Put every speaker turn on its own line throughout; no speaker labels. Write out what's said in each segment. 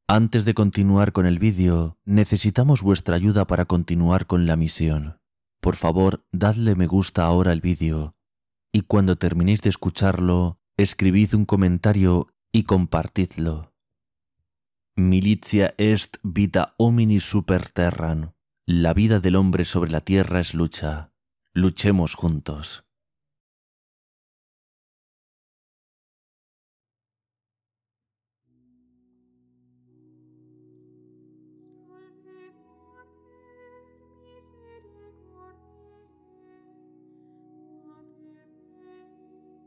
Antes de continuar con el vídeo, necesitamos vuestra ayuda para continuar con la misión. Por favor, dadle me gusta ahora al vídeo y cuando terminéis de escucharlo, escribid un comentario y compartidlo. Militia est vita homini super terram. La vida del hombre sobre la tierra es lucha. Luchemos juntos.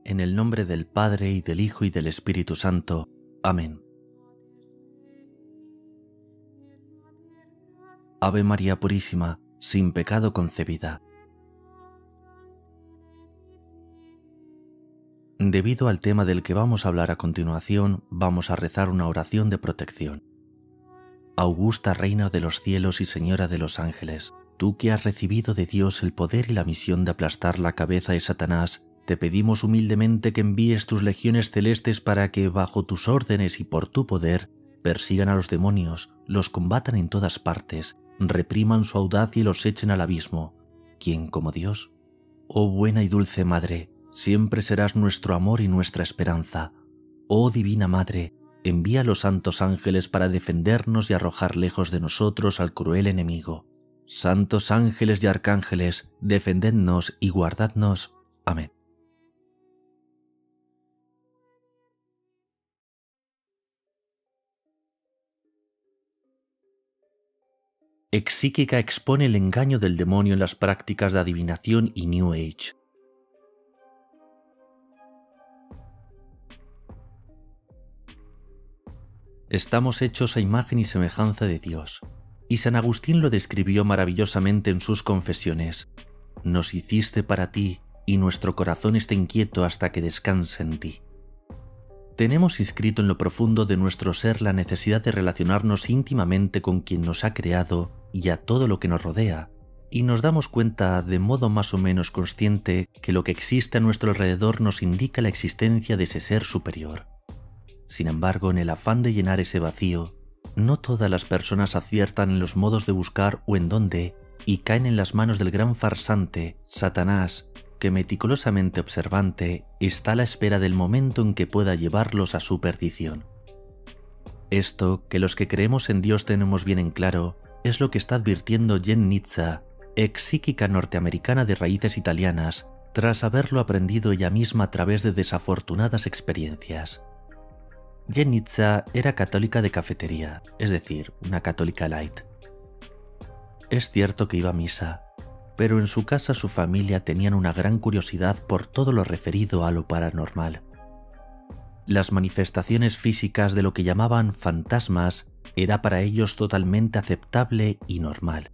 En el nombre del Padre, y del Hijo, y del Espíritu Santo. Amén. Ave María Purísima, sin pecado concebida. Debido al tema del que vamos a hablar a continuación, vamos a rezar una oración de protección. Augusta Reina de los cielos y Señora de los ángeles, tú que has recibido de Dios el poder y la misión de aplastar la cabeza de Satanás, te pedimos humildemente que envíes tus legiones celestes para que, bajo tus órdenes y por tu poder, persigan a los demonios, los combatan en todas partes, repriman su audacia y los echen al abismo. ¿Quién como Dios? Oh buena y dulce Madre, siempre serás nuestro amor y nuestra esperanza. Oh Divina Madre, envía a los santos ángeles para defendernos y arrojar lejos de nosotros al cruel enemigo. Santos ángeles y arcángeles, defendednos y guardadnos. Amén. Exíquica expone el engaño del demonio en las prácticas de adivinación y New Age. Estamos hechos a imagen y semejanza de Dios, y San Agustín lo describió maravillosamente en sus confesiones. Nos hiciste para ti, y nuestro corazón está inquieto hasta que descanse en ti. Tenemos inscrito en lo profundo de nuestro ser la necesidad de relacionarnos íntimamente con quien nos ha creado y a todo lo que nos rodea, y nos damos cuenta de modo más o menos consciente que lo que existe a nuestro alrededor nos indica la existencia de ese ser superior. Sin embargo, en el afán de llenar ese vacío, no todas las personas aciertan en los modos de buscar o en dónde, y caen en las manos del gran farsante, Satanás, que meticulosamente observante está a la espera del momento en que pueda llevarlos a su perdición. Esto, que los que creemos en Dios tenemos bien en claro, es lo que está advirtiendo Jen Nitza, ex psíquica norteamericana de raíces italianas, tras haberlo aprendido ella misma a través de desafortunadas experiencias. Jen Nitza era católica de cafetería, es decir, una católica light. Es cierto que iba a misa, pero en su casa su familia tenían una gran curiosidad por todo lo referido a lo paranormal. Las manifestaciones físicas de lo que llamaban fantasmas era para ellos totalmente aceptable y normal.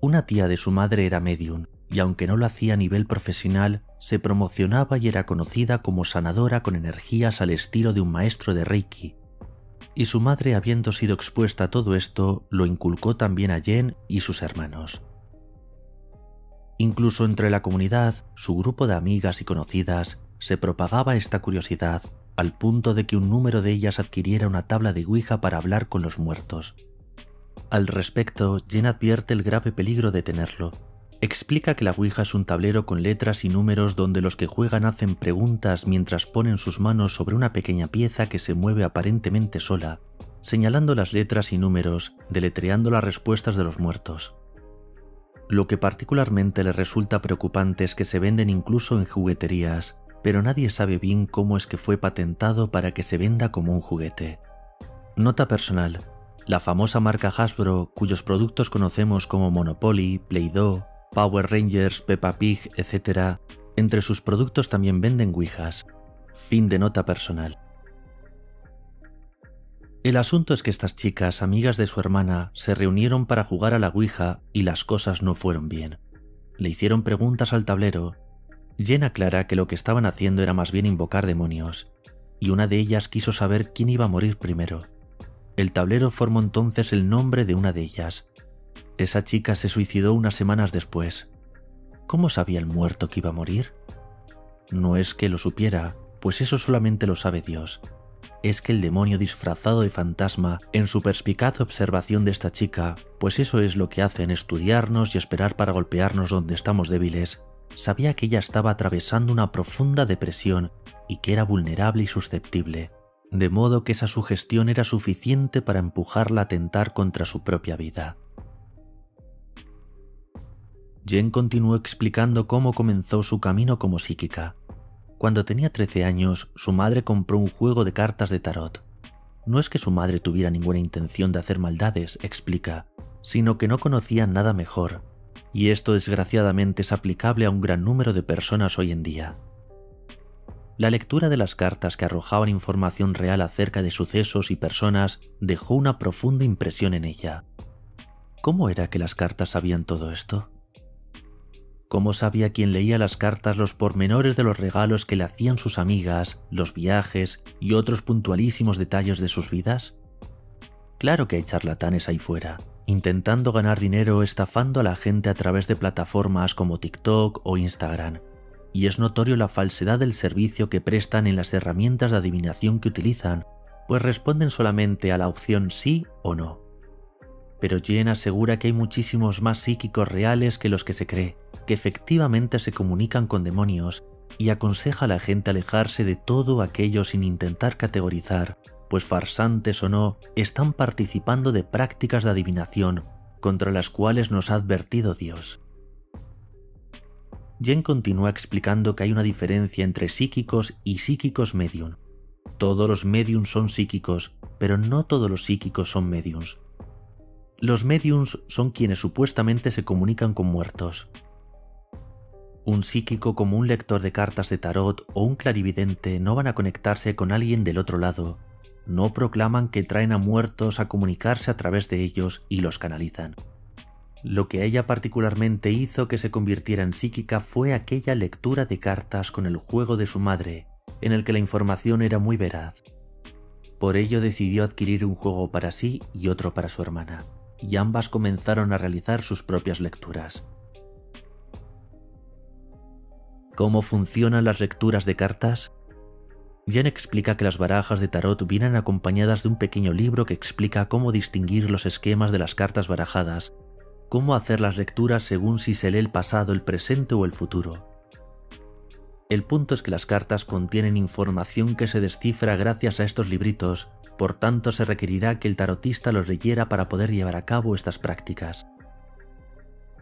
Una tía de su madre era médium, y aunque no lo hacía a nivel profesional, se promocionaba y era conocida como sanadora con energías al estilo de un maestro de Reiki. Y su madre, habiendo sido expuesta a todo esto, lo inculcó también a Jen y sus hermanos. Incluso entre la comunidad, su grupo de amigas y conocidas, se propagaba esta curiosidad, al punto de que un número de ellas adquiriera una tabla de Ouija para hablar con los muertos. Al respecto, Jen advierte el grave peligro de tenerlo. Explica que la Ouija es un tablero con letras y números donde los que juegan hacen preguntas mientras ponen sus manos sobre una pequeña pieza que se mueve aparentemente sola, señalando las letras y números, deletreando las respuestas de los muertos. Lo que particularmente le resulta preocupante es que se venden incluso en jugueterías, pero nadie sabe bien cómo es que fue patentado para que se venda como un juguete. Nota personal: la famosa marca Hasbro, cuyos productos conocemos como Monopoly, Play-Doh, Power Rangers, Peppa Pig, etc., entre sus productos también venden ouijas. Fin de nota personal. El asunto es que estas chicas, amigas de su hermana, se reunieron para jugar a la ouija y las cosas no fueron bien. Le hicieron preguntas al tablero. Jen aclara que lo que estaban haciendo era más bien invocar demonios, y una de ellas quiso saber quién iba a morir primero. El tablero formó entonces el nombre de una de ellas. Esa chica se suicidó unas semanas después. ¿Cómo sabía el muerto que iba a morir? No es que lo supiera, pues eso solamente lo sabe Dios. es que el demonio disfrazado de fantasma, en su perspicaz observación de esta chica, pues eso es lo que hacen, estudiarnos y esperar para golpearnos donde estamos débiles, sabía que ella estaba atravesando una profunda depresión y que era vulnerable y susceptible, de modo que esa sugestión era suficiente para empujarla a atentar contra su propia vida. Jen continuó explicando cómo comenzó su camino como psíquica. Cuando tenía 13 años, su madre compró un juego de cartas de tarot. No es que su madre tuviera ninguna intención de hacer maldades, explica, sino que no conocía nada mejor, y esto desgraciadamente es aplicable a un gran número de personas hoy en día. La lectura de las cartas que arrojaban información real acerca de sucesos y personas dejó una profunda impresión en ella. ¿Cómo era que las cartas sabían todo esto? ¿Cómo sabía quien leía las cartas los pormenores de los regalos que le hacían sus amigas, los viajes y otros puntualísimos detalles de sus vidas? Claro que hay charlatanes ahí fuera, intentando ganar dinero estafando a la gente a través de plataformas como TikTok o Instagram, y es notorio la falsedad del servicio que prestan en las herramientas de adivinación que utilizan, pues responden solamente a la opción sí o no. Pero Jen asegura que hay muchísimos más psíquicos reales que los que se cree, que efectivamente se comunican con demonios, y aconseja a la gente alejarse de todo aquello sin intentar categorizar, pues farsantes o no, están participando de prácticas de adivinación contra las cuales nos ha advertido Dios. Jen continúa explicando que hay una diferencia entre psíquicos y psíquicos medium. Todos los mediums son psíquicos, pero no todos los psíquicos son mediums. Los mediums son quienes supuestamente se comunican con muertos. Un psíquico como un lector de cartas de tarot o un clarividente no van a conectarse con alguien del otro lado, no proclaman que traen a muertos a comunicarse a través de ellos y los canalizan. Lo que a ella particularmente hizo que se convirtiera en psíquica fue aquella lectura de cartas con el juego de su madre, en el que la información era muy veraz. Por ello decidió adquirir un juego para sí y otro para su hermana, y ambas comenzaron a realizar sus propias lecturas. ¿Cómo funcionan las lecturas de cartas? Jen explica que las barajas de tarot vienen acompañadas de un pequeño libro que explica cómo distinguir los esquemas de las cartas barajadas, cómo hacer las lecturas según si se lee el pasado, el presente o el futuro. El punto es que las cartas contienen información que se descifra gracias a estos libritos, por tanto se requerirá que el tarotista los leyera para poder llevar a cabo estas prácticas.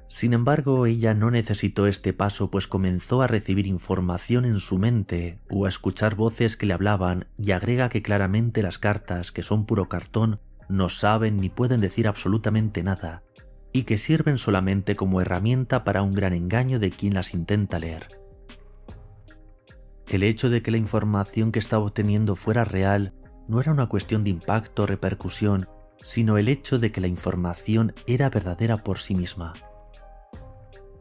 Sin embargo, ella no necesitó este paso, pues comenzó a recibir información en su mente o a escuchar voces que le hablaban, y agrega que claramente las cartas, que son puro cartón, no saben ni pueden decir absolutamente nada, y que sirven solamente como herramienta para un gran engaño de quien las intenta leer. El hecho de que la información que estaba obteniendo fuera real no era una cuestión de impacto o repercusión, sino el hecho de que la información era verdadera por sí misma.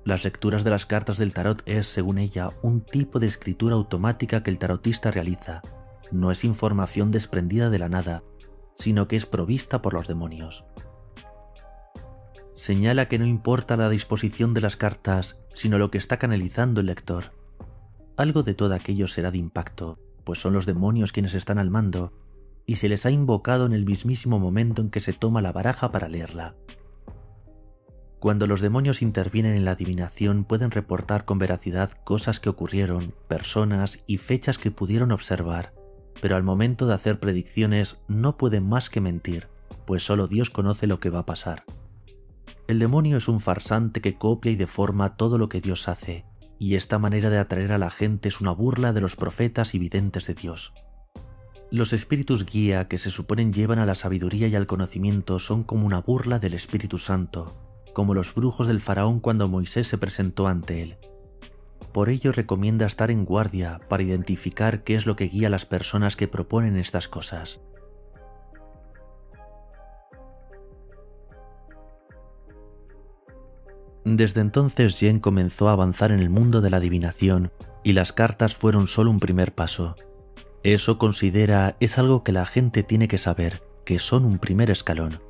Las lecturas de las cartas del tarot es, según ella, un tipo de escritura automática que el tarotista realiza. No es información desprendida de la nada, sino que es provista por los demonios. Señala que no importa la disposición de las cartas, sino lo que está canalizando el lector. Algo de todo aquello será de impacto, pues son los demonios quienes están al mando, y se les ha invocado en el mismísimo momento en que se toma la baraja para leerla. Cuando los demonios intervienen en la adivinación pueden reportar con veracidad cosas que ocurrieron, personas y fechas que pudieron observar, pero al momento de hacer predicciones no pueden más que mentir, pues solo Dios conoce lo que va a pasar. El demonio es un farsante que copia y deforma todo lo que Dios hace, y esta manera de atraer a la gente es una burla de los profetas y videntes de Dios. Los espíritus guía que se suponen llevan a la sabiduría y al conocimiento son como una burla del Espíritu Santo, como los brujos del faraón cuando Moisés se presentó ante él. Por ello recomienda estar en guardia para identificar qué es lo que guía a las personas que proponen estas cosas. Desde entonces Jen comenzó a avanzar en el mundo de la adivinación y las cartas fueron solo un primer paso. Eso considera es algo que la gente tiene que saber, que son un primer escalón.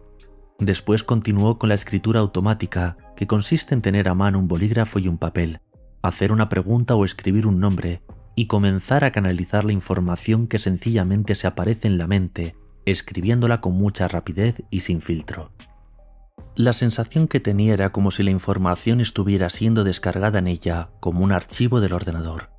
Después continuó con la escritura automática, que consiste en tener a mano un bolígrafo y un papel, hacer una pregunta o escribir un nombre, y comenzar a canalizar la información que sencillamente se aparece en la mente, escribiéndola con mucha rapidez y sin filtro. La sensación que tenía era como si la información estuviera siendo descargada en ella como un archivo del ordenador.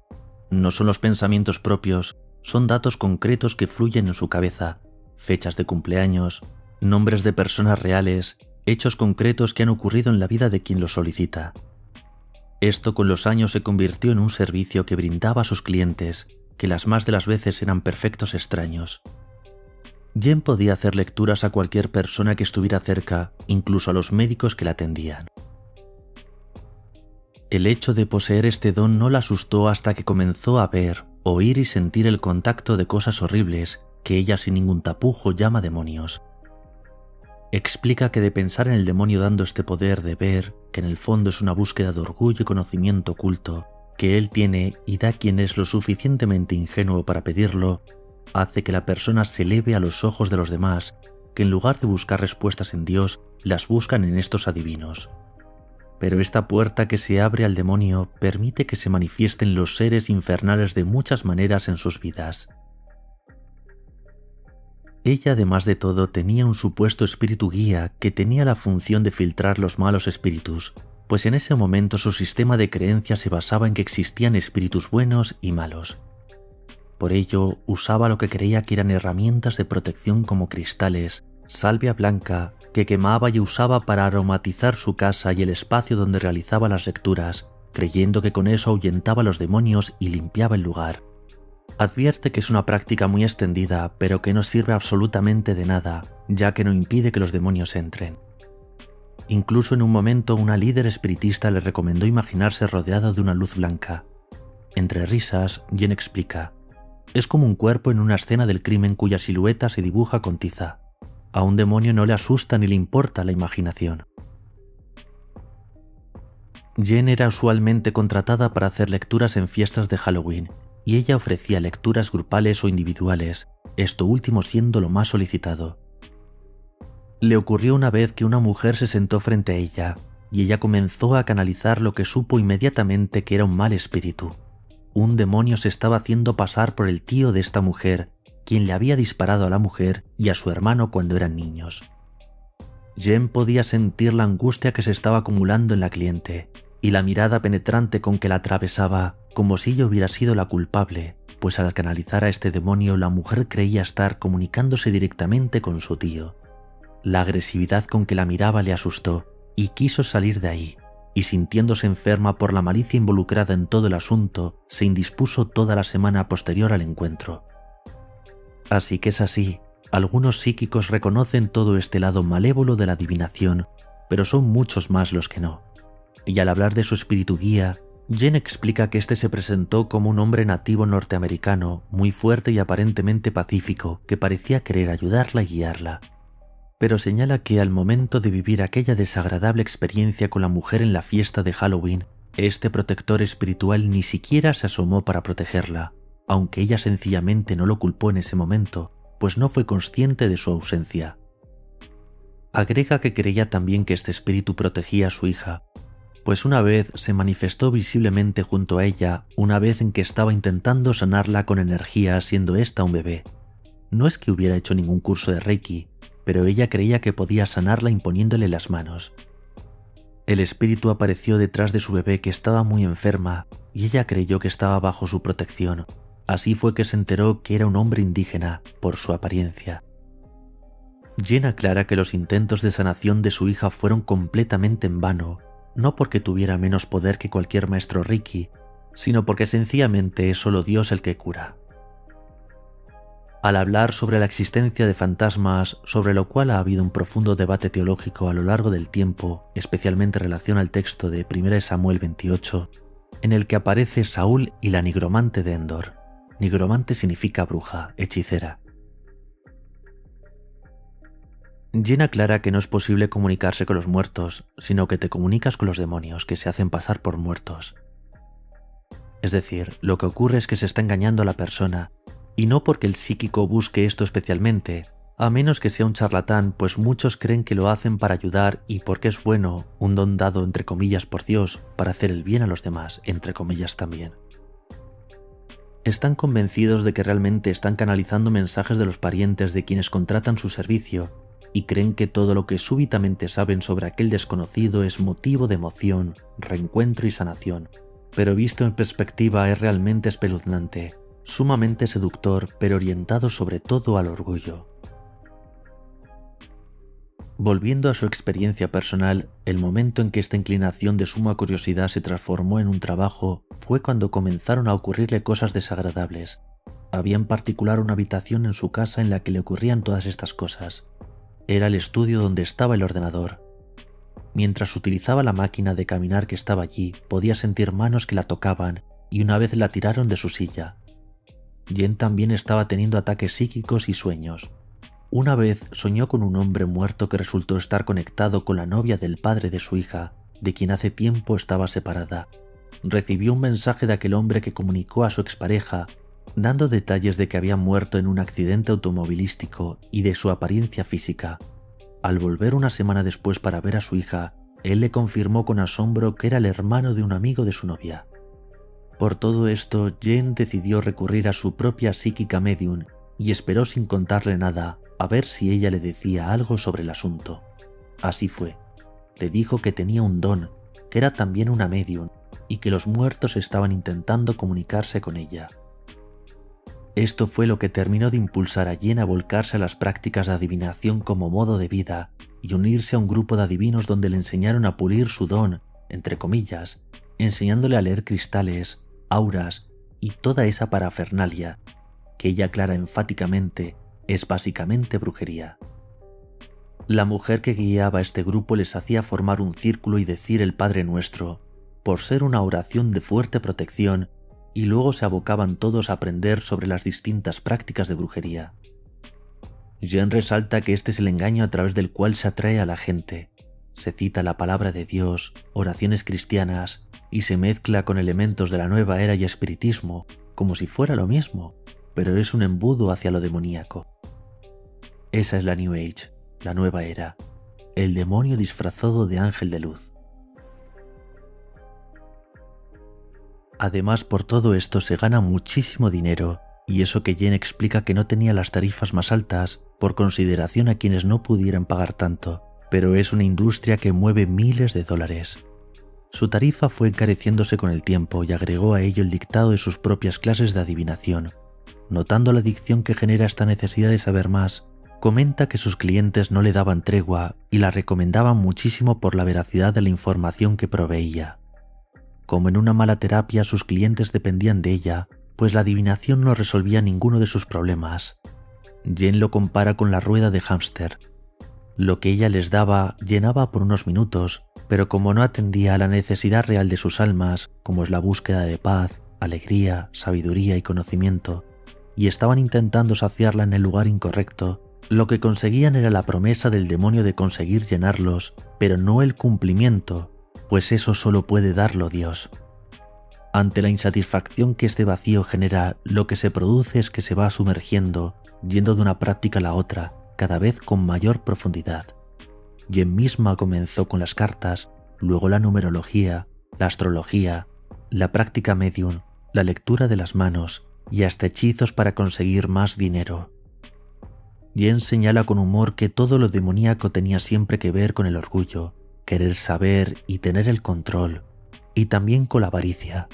No son los pensamientos propios, son datos concretos que fluyen en su cabeza, fechas de cumpleaños, nombres de personas reales, hechos concretos que han ocurrido en la vida de quien los solicita. Esto con los años se convirtió en un servicio que brindaba a sus clientes, que las más de las veces eran perfectos extraños. Jen podía hacer lecturas a cualquier persona que estuviera cerca, incluso a los médicos que la atendían. El hecho de poseer este don no la asustó hasta que comenzó a ver, oír y sentir el contacto de cosas horribles que ella sin ningún tapujo llama demonios. Explica que de pensar en el demonio dando este poder de ver, que en el fondo es una búsqueda de orgullo y conocimiento oculto, que él tiene y da quien es lo suficientemente ingenuo para pedirlo, hace que la persona se eleve a los ojos de los demás, que en lugar de buscar respuestas en Dios, las buscan en estos adivinos. Pero esta puerta que se abre al demonio permite que se manifiesten los seres infernales de muchas maneras en sus vidas. Ella, además de todo, tenía un supuesto espíritu guía que tenía la función de filtrar los malos espíritus, pues en ese momento su sistema de creencias se basaba en que existían espíritus buenos y malos. Por ello, usaba lo que creía que eran herramientas de protección como cristales, salvia blanca, que quemaba y usaba para aromatizar su casa y el espacio donde realizaba las lecturas, creyendo que con eso ahuyentaba a los demonios y limpiaba el lugar. Advierte que es una práctica muy extendida, pero que no sirve absolutamente de nada, ya que no impide que los demonios entren. Incluso en un momento una líder espiritista le recomendó imaginarse rodeada de una luz blanca. Entre risas, Jen explica: es como un cuerpo en una escena del crimen cuya silueta se dibuja con tiza. A un demonio no le asusta ni le importa la imaginación. Jen era usualmente contratada para hacer lecturas en fiestas de Halloween, y ella ofrecía lecturas grupales o individuales, esto último siendo lo más solicitado. Le ocurrió una vez que una mujer se sentó frente a ella, y ella comenzó a canalizar lo que supo inmediatamente que era un mal espíritu. Un demonio se estaba haciendo pasar por el tío de esta mujer, quien le había disparado a la mujer y a su hermano cuando eran niños. Jen podía sentir la angustia que se estaba acumulando en la cliente, y la mirada penetrante con que la atravesaba, como si ella hubiera sido la culpable, pues al canalizar a este demonio la mujer creía estar comunicándose directamente con su tío. La agresividad con que la miraba le asustó, y quiso salir de ahí, y sintiéndose enferma por la malicia involucrada en todo el asunto, se indispuso toda la semana posterior al encuentro. Así que es así, algunos psíquicos reconocen todo este lado malévolo de la adivinación, pero son muchos más los que no. Y al hablar de su espíritu guía, Jen explica que este se presentó como un hombre nativo norteamericano, muy fuerte y aparentemente pacífico, que parecía querer ayudarla y guiarla. Pero señala que al momento de vivir aquella desagradable experiencia con la mujer en la fiesta de Halloween, este protector espiritual ni siquiera se asomó para protegerla, aunque ella sencillamente no lo culpó en ese momento, pues no fue consciente de su ausencia. Agrega que creía también que este espíritu protegía a su hija, pues una vez se manifestó visiblemente junto a ella, una vez en que estaba intentando sanarla con energía siendo ésta un bebé. No es que hubiera hecho ningún curso de Reiki, pero ella creía que podía sanarla imponiéndole las manos. El espíritu apareció detrás de su bebé que estaba muy enferma y ella creyó que estaba bajo su protección. Así fue que se enteró que era un hombre indígena por su apariencia. Jen aclara que los intentos de sanación de su hija fueron completamente en vano, no porque tuviera menos poder que cualquier maestro Reiki, sino porque sencillamente es solo Dios el que cura. Al hablar sobre la existencia de fantasmas, sobre lo cual ha habido un profundo debate teológico a lo largo del tiempo, especialmente en relación al texto de 1 Samuel 28, en el que aparece Saúl y la nigromante de Endor. Nigromante significa bruja, hechicera. Jen aclara que no es posible comunicarse con los muertos, sino que te comunicas con los demonios que se hacen pasar por muertos. Es decir, lo que ocurre es que se está engañando a la persona, y no porque el psíquico busque esto especialmente, a menos que sea un charlatán, pues muchos creen que lo hacen para ayudar y porque es bueno, un don dado entre comillas por Dios, para hacer el bien a los demás, entre comillas también. Están convencidos de que realmente están canalizando mensajes de los parientes de quienes contratan su servicio y creen que todo lo que súbitamente saben sobre aquel desconocido es motivo de emoción, reencuentro y sanación. Pero visto en perspectiva es realmente espeluznante, sumamente seductor, pero orientado sobre todo al orgullo. Volviendo a su experiencia personal, el momento en que esta inclinación de suma curiosidad se transformó en un trabajo fue cuando comenzaron a ocurrirle cosas desagradables. Había en particular una habitación en su casa en la que le ocurrían todas estas cosas. Era el estudio donde estaba el ordenador. Mientras utilizaba la máquina de caminar que estaba allí, podía sentir manos que la tocaban y una vez la tiraron de su silla. Jen también estaba teniendo ataques psíquicos y sueños. Una vez soñó con un hombre muerto que resultó estar conectado con la novia del padre de su hija, de quien hace tiempo estaba separada. Recibió un mensaje de aquel hombre que comunicó a su expareja, dando detalles de que había muerto en un accidente automovilístico y de su apariencia física. Al volver una semana después para ver a su hija, él le confirmó con asombro que era el hermano de un amigo de su novia. Por todo esto, Jen decidió recurrir a su propia psíquica medium y esperó sin contarle nada a ver si ella le decía algo sobre el asunto. Así fue. Le dijo que tenía un don, que era también una medium y que los muertos estaban intentando comunicarse con ella. Esto fue lo que terminó de impulsar a Jen a volcarse a las prácticas de adivinación como modo de vida y unirse a un grupo de adivinos donde le enseñaron a pulir su don, entre comillas, enseñándole a leer cristales, auras y toda esa parafernalia que ella aclara enfáticamente es básicamente brujería. La mujer que guiaba a este grupo les hacía formar un círculo y decir el Padre Nuestro, por ser una oración de fuerte protección, y luego se abocaban todos a aprender sobre las distintas prácticas de brujería. Jen resalta que este es el engaño a través del cual se atrae a la gente. Se cita la palabra de Dios, oraciones cristianas, y se mezcla con elementos de la nueva era y espiritismo, como si fuera lo mismo, pero es un embudo hacia lo demoníaco. Esa es la New Age, la nueva era, el demonio disfrazado de ángel de luz. Además, por todo esto se gana muchísimo dinero, y eso que Jen explica que no tenía las tarifas más altas por consideración a quienes no pudieran pagar tanto, pero es una industria que mueve miles de dólares. Su tarifa fue encareciéndose con el tiempo y agregó a ello el dictado de sus propias clases de adivinación. Notando la adicción que genera esta necesidad de saber más, comenta que sus clientes no le daban tregua y la recomendaban muchísimo por la veracidad de la información que proveía. Como en una mala terapia, sus clientes dependían de ella, pues la adivinación no resolvía ninguno de sus problemas. Jen lo compara con la rueda de hámster. Lo que ella les daba llenaba por unos minutos, pero como no atendía a la necesidad real de sus almas, como es la búsqueda de paz, alegría, sabiduría y conocimiento, y estaban intentando saciarla en el lugar incorrecto, lo que conseguían era la promesa del demonio de conseguir llenarlos, pero no el cumplimiento, pues eso solo puede darlo Dios. Ante la insatisfacción que este vacío genera, lo que se produce es que se va sumergiendo, yendo de una práctica a la otra, cada vez con mayor profundidad. Jen misma comenzó con las cartas, luego la numerología, la astrología, la práctica medium, la lectura de las manos y hasta hechizos para conseguir más dinero. Jen señala con humor que todo lo demoníaco tenía siempre que ver con el orgullo, querer saber y tener el control, y también con la avaricia.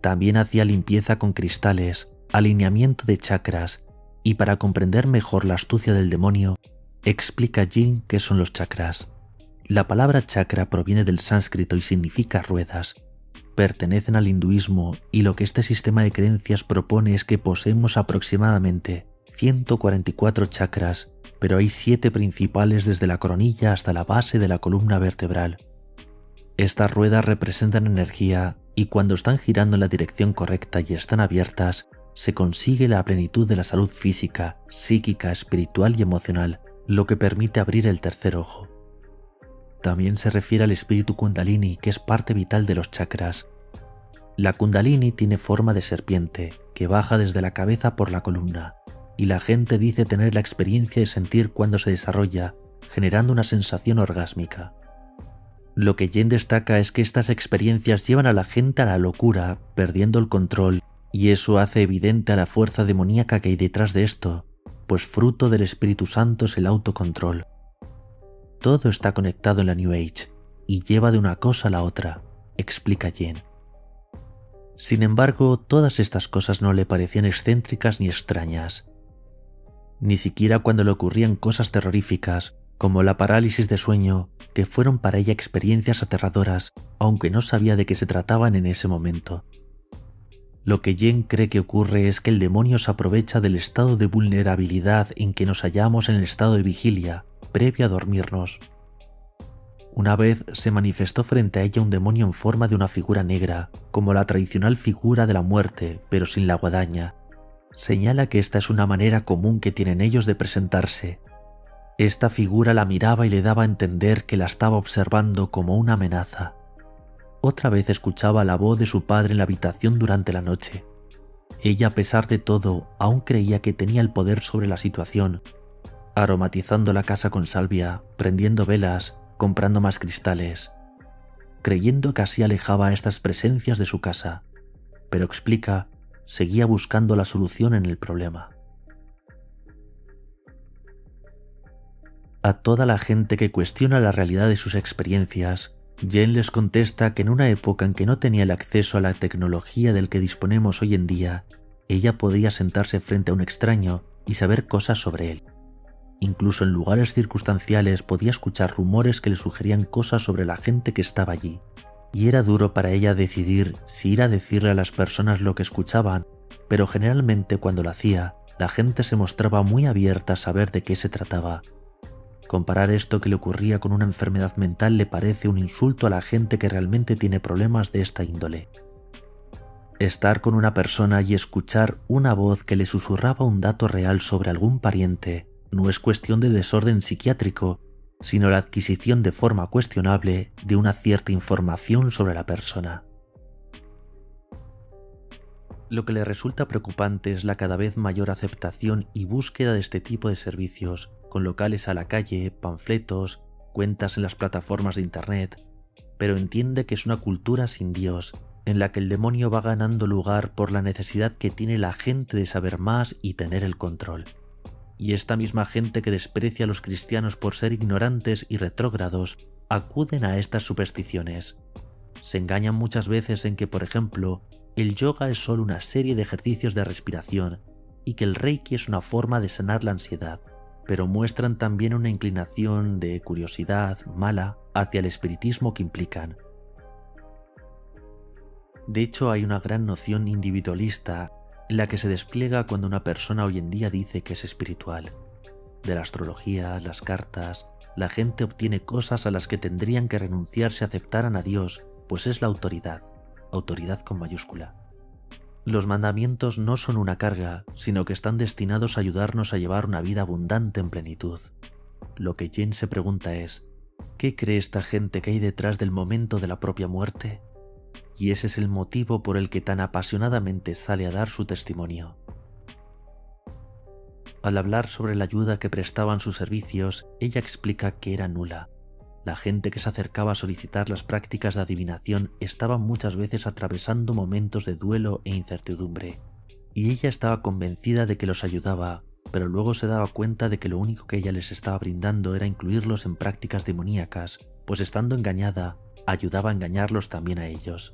También hacía limpieza con cristales, alineamiento de chakras, y para comprender mejor la astucia del demonio, explica Jen qué son los chakras. La palabra chakra proviene del sánscrito y significa ruedas. Pertenecen al hinduismo y lo que este sistema de creencias propone es que poseemos aproximadamente 144 chakras, pero hay 7 principales desde la coronilla hasta la base de la columna vertebral. Estas ruedas representan energía y cuando están girando en la dirección correcta y están abiertas, se consigue la plenitud de la salud física, psíquica, espiritual y emocional, lo que permite abrir el tercer ojo. También se refiere al espíritu Kundalini, que es parte vital de los chakras. La Kundalini tiene forma de serpiente, que baja desde la cabeza por la columna, y la gente dice tener la experiencia de sentir cuando se desarrolla, generando una sensación orgásmica. Lo que Jen destaca es que estas experiencias llevan a la gente a la locura, perdiendo el control Y eso hace evidente a la fuerza demoníaca que hay detrás de esto, pues fruto del Espíritu Santo es el autocontrol. Todo está conectado en la New Age y lleva de una cosa a la otra, explica Jen. Sin embargo, todas estas cosas no le parecían excéntricas ni extrañas. Ni siquiera cuando le ocurrían cosas terroríficas, como la parálisis de sueño, que fueron para ella experiencias aterradoras, aunque no sabía de qué se trataban en ese momento. Lo que Jen cree que ocurre es que el demonio se aprovecha del estado de vulnerabilidad en que nos hallamos en el estado de vigilia, previo a dormirnos. Una vez se manifestó frente a ella un demonio en forma de una figura negra, como la tradicional figura de la muerte, pero sin la guadaña. Señala que esta es una manera común que tienen ellos de presentarse. Esta figura la miraba y le daba a entender que la estaba observando como una amenaza. Otra vez escuchaba la voz de su padre en la habitación durante la noche. Ella, a pesar de todo, aún creía que tenía el poder sobre la situación, aromatizando la casa con salvia, prendiendo velas, comprando más cristales, creyendo que así alejaba a estas presencias de su casa, pero explica, seguía buscando la solución en el problema. A toda la gente que cuestiona la realidad de sus experiencias, Jen les contesta que en una época en que no tenía el acceso a la tecnología del que disponemos hoy en día, ella podía sentarse frente a un extraño y saber cosas sobre él. Incluso en lugares circunstanciales podía escuchar rumores que le sugerían cosas sobre la gente que estaba allí, y era duro para ella decidir si ir a decirle a las personas lo que escuchaban, pero generalmente cuando lo hacía, la gente se mostraba muy abierta a saber de qué se trataba. Comparar esto que le ocurría con una enfermedad mental le parece un insulto a la gente que realmente tiene problemas de esta índole. Estar con una persona y escuchar una voz que le susurraba un dato real sobre algún pariente no es cuestión de desorden psiquiátrico, sino la adquisición de forma cuestionable de una cierta información sobre la persona. Lo que le resulta preocupante es la cada vez mayor aceptación y búsqueda de este tipo de servicios, con locales a la calle, panfletos, cuentas en las plataformas de internet, pero entiende que es una cultura sin Dios, en la que el demonio va ganando lugar por la necesidad que tiene la gente de saber más y tener el control. Y esta misma gente que desprecia a los cristianos por ser ignorantes y retrógrados, acuden a estas supersticiones. Se engañan muchas veces en que, por ejemplo, el yoga es solo una serie de ejercicios de respiración y que el reiki es una forma de sanar la ansiedad, pero muestran también una inclinación de curiosidad mala hacia el espiritismo que implican. De hecho, hay una gran noción individualista en la que se despliega cuando una persona hoy en día dice que es espiritual. De la astrología, las cartas, la gente obtiene cosas a las que tendrían que renunciar si aceptaran a Dios, pues es la autoridad con mayúscula. Los mandamientos no son una carga, sino que están destinados a ayudarnos a llevar una vida abundante en plenitud. Lo que Jen se pregunta es, ¿qué cree esta gente que hay detrás del momento de la propia muerte? Y ese es el motivo por el que tan apasionadamente sale a dar su testimonio. Al hablar sobre la ayuda que prestaban sus servicios, ella explica que era nula. La gente que se acercaba a solicitar las prácticas de adivinación estaba muchas veces atravesando momentos de duelo e incertidumbre, y ella estaba convencida de que los ayudaba, pero luego se daba cuenta de que lo único que ella les estaba brindando era incluirlos en prácticas demoníacas, pues estando engañada, ayudaba a engañarlos también a ellos.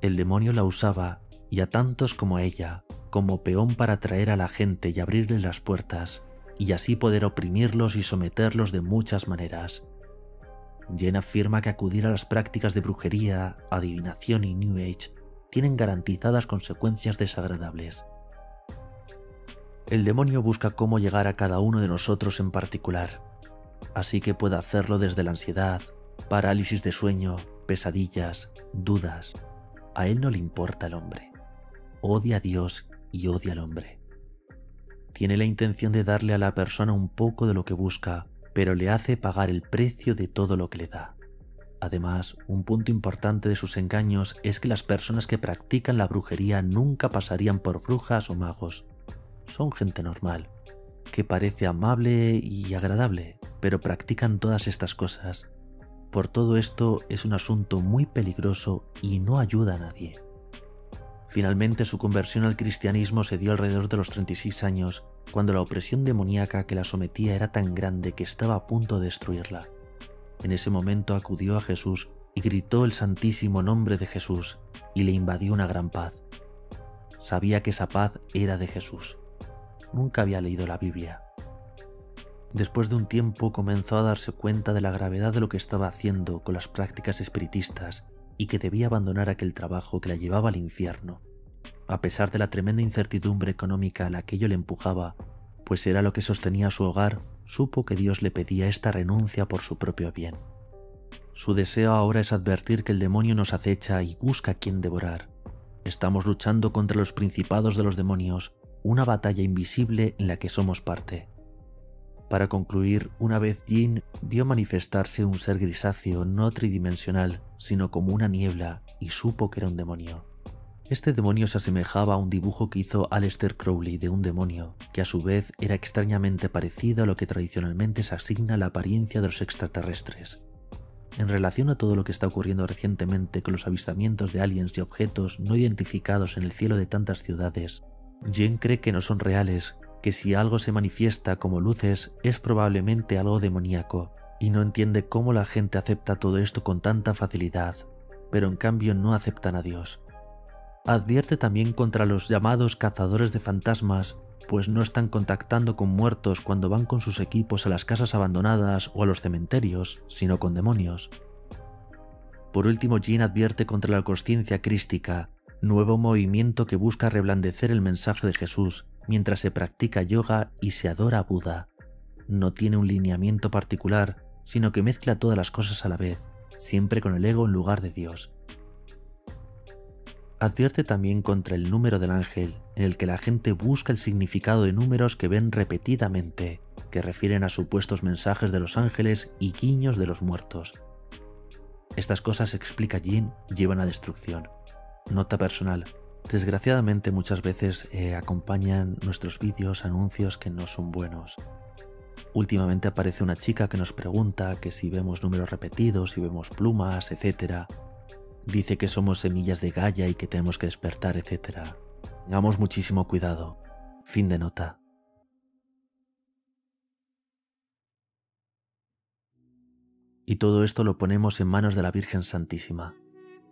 El demonio la usaba, y a tantos como a ella, como peón para atraer a la gente y abrirles las puertas, y así poder oprimirlos y someterlos de muchas maneras. Jen afirma que acudir a las prácticas de brujería, adivinación y New Age tienen garantizadas consecuencias desagradables. El demonio busca cómo llegar a cada uno de nosotros en particular, así que puede hacerlo desde la ansiedad, parálisis de sueño, pesadillas, dudas. A él no le importa el hombre. Odia a Dios y odia al hombre. Tiene la intención de darle a la persona un poco de lo que busca, pero le hace pagar el precio de todo lo que le da. Además, un punto importante de sus engaños es que las personas que practican la brujería nunca pasarían por brujas o magos. Son gente normal, que parece amable y agradable, pero practican todas estas cosas. Por todo esto es un asunto muy peligroso y no ayuda a nadie. Finalmente su conversión al cristianismo se dio alrededor de los 36 años, cuando la opresión demoníaca que la sometía era tan grande que estaba a punto de destruirla. En ese momento acudió a Jesús y gritó el santísimo nombre de Jesús, y le invadió una gran paz. Sabía que esa paz era de Jesús. Nunca había leído la Biblia. Después de un tiempo comenzó a darse cuenta de la gravedad de lo que estaba haciendo con las prácticas espiritistas y que debía abandonar aquel trabajo que la llevaba al infierno. A pesar de la tremenda incertidumbre económica a la que ello le empujaba, pues era lo que sostenía su hogar, supo que Dios le pedía esta renuncia por su propio bien. Su deseo ahora es advertir que el demonio nos acecha y busca a quien devorar. Estamos luchando contra los principados de los demonios, una batalla invisible en la que somos parte. Para concluir, una vez Jean vio manifestarse un ser grisáceo no tridimensional, sino como una niebla, y supo que era un demonio. Este demonio se asemejaba a un dibujo que hizo Aleister Crowley de un demonio, que a su vez era extrañamente parecido a lo que tradicionalmente se asigna a la apariencia de los extraterrestres. En relación a todo lo que está ocurriendo recientemente con los avistamientos de aliens y objetos no identificados en el cielo de tantas ciudades, Jean cree que no son reales, que si algo se manifiesta como luces es probablemente algo demoníaco, y no entiende cómo la gente acepta todo esto con tanta facilidad, pero en cambio no aceptan a Dios. Advierte también contra los llamados cazadores de fantasmas, pues no están contactando con muertos cuando van con sus equipos a las casas abandonadas o a los cementerios, sino con demonios. Por último, Jean advierte contra la consciencia crística, nuevo movimiento que busca reblandecer el mensaje de Jesús mientras se practica yoga y se adora a Buda. No tiene un lineamiento particular, sino que mezcla todas las cosas a la vez, siempre con el ego en lugar de Dios. Advierte también contra el número del ángel, en el que la gente busca el significado de números que ven repetidamente, que refieren a supuestos mensajes de los ángeles y guiños de los muertos. Estas cosas, explica Jean, llevan a destrucción. Nota personal. Desgraciadamente muchas veces acompañan nuestros vídeos anuncios que no son buenos. Últimamente aparece una chica que nos pregunta que si vemos números repetidos, si vemos plumas, etc. Dice que somos semillas de Gaia y que tenemos que despertar, etc. Tengamos muchísimo cuidado. Fin de nota. Y todo esto lo ponemos en manos de la Virgen Santísima.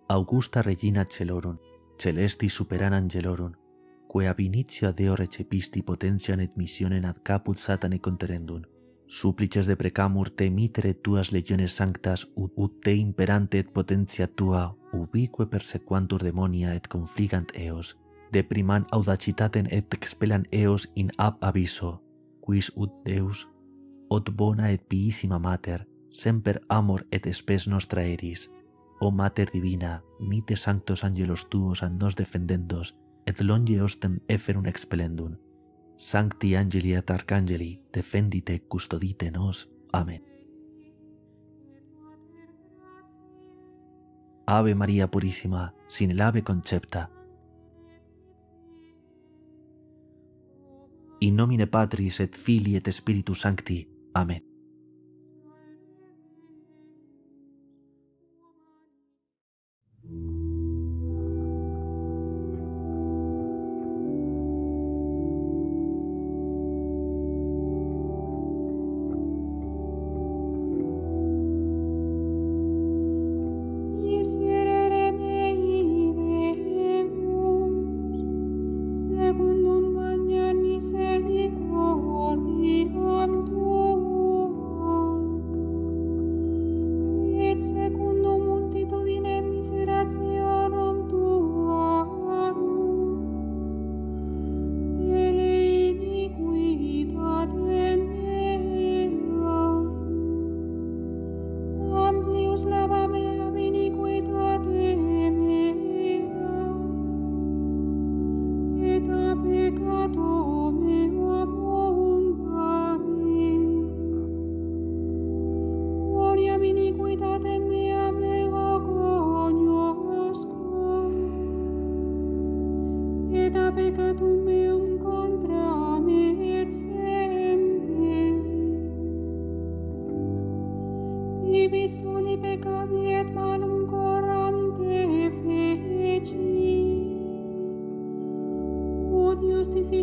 Augusta Regina Celorum, celesti superan angelorum, que ab initia Deo recepisti potentiam et missionem ad caput satane conterendum. Supplices de precamur te mitere tuas legiones sanctas ut te imperante et potentia tua ubique persequantur demonia et confligant eos, depriman audacitatem et expellan eos in ab abisso, quis ut Deus, ot bona et piissima mater, semper amor et spes nostra eris, o Mater Divina, mite sanctos angelos tuos ad nos defendendos, et longe ostem efferum expellendum. Sancti Angeli et Arcangeli, defendite, custodite nos. Amén. Ave María Purísima, sin el ave concepta. In nomine Patris et Filii et Spiritus Sancti. Amén.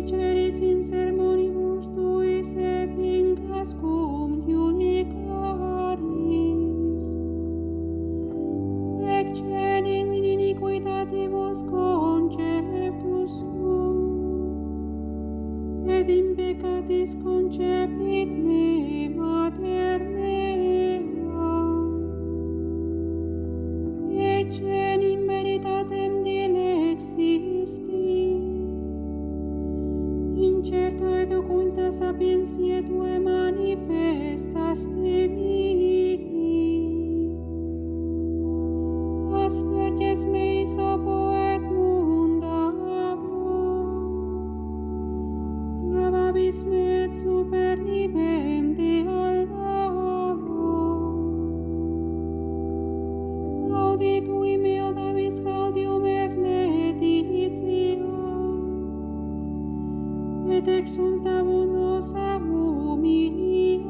Miseris in sermonibus tuis et vincas cum judicaris. Eccedim in iniquitatibus conceptus et in peccatis concepit me mater mea. Eccedim veritatem dilexisti, incerta et occulta sapientiae Tue manifestaste mihi. Asperges mei sopo et mundabo, lavabis me et super nivem de albavo. Auditui meo dabis gaudium et laetitia, et exultabundo humiliata.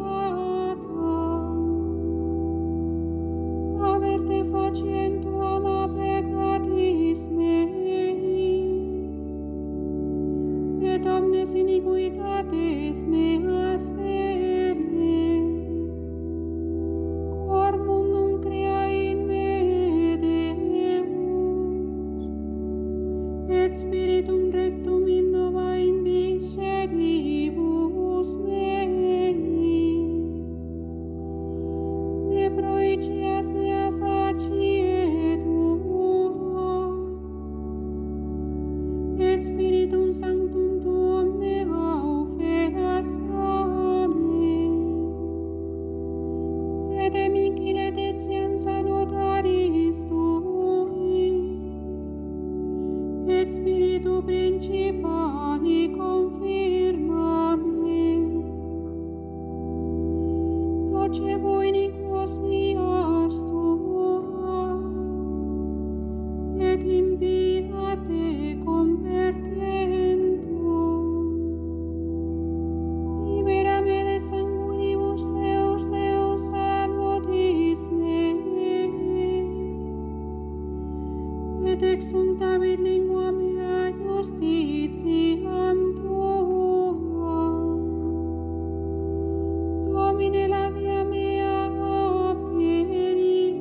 Averte facientuam a peccatis meis, et omnes iniquitates meas dele. Cor mundum crea in me Deus, et spiritum rectum innova in visceribus meis. Ne proicias mea facietur, et spiritum sanctum tuum ne auferas a me. Redemici letitiam salutaris tui, et spiritu principali confirma me. Docebo iniquos mias tuas, et impia te convertentur. Libera me de sanguinibus Deus, Deus salutis me, et exultavit lingua mea justitiam Tua. Domine la via mea aperies,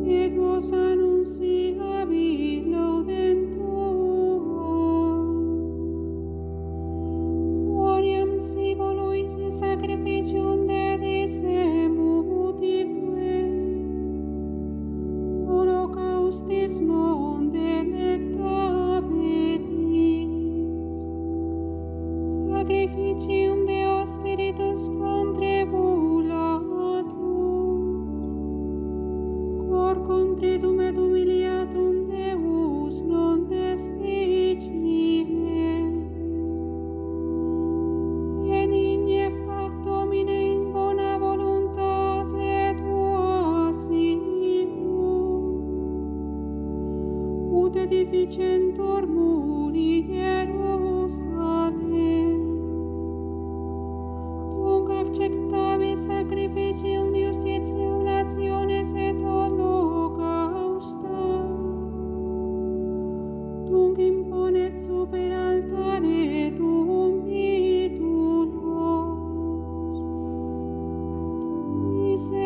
et vos annunciabit laudem Tuam. Gloriam si voluisse sacrificium dedissem utique, holocaustis non delectabilis, sacrificium Deo Spiritus contribulatus, cor contritum et humiliatum Deus non despicies. Benigne fac Domine in bona voluntate Tua sicut, ut edificentur muri Jerusalem. Tunc acceptavis sacrificium justitiam nationes et holocausta, tunc imponet super altare tuum idolos. Miserere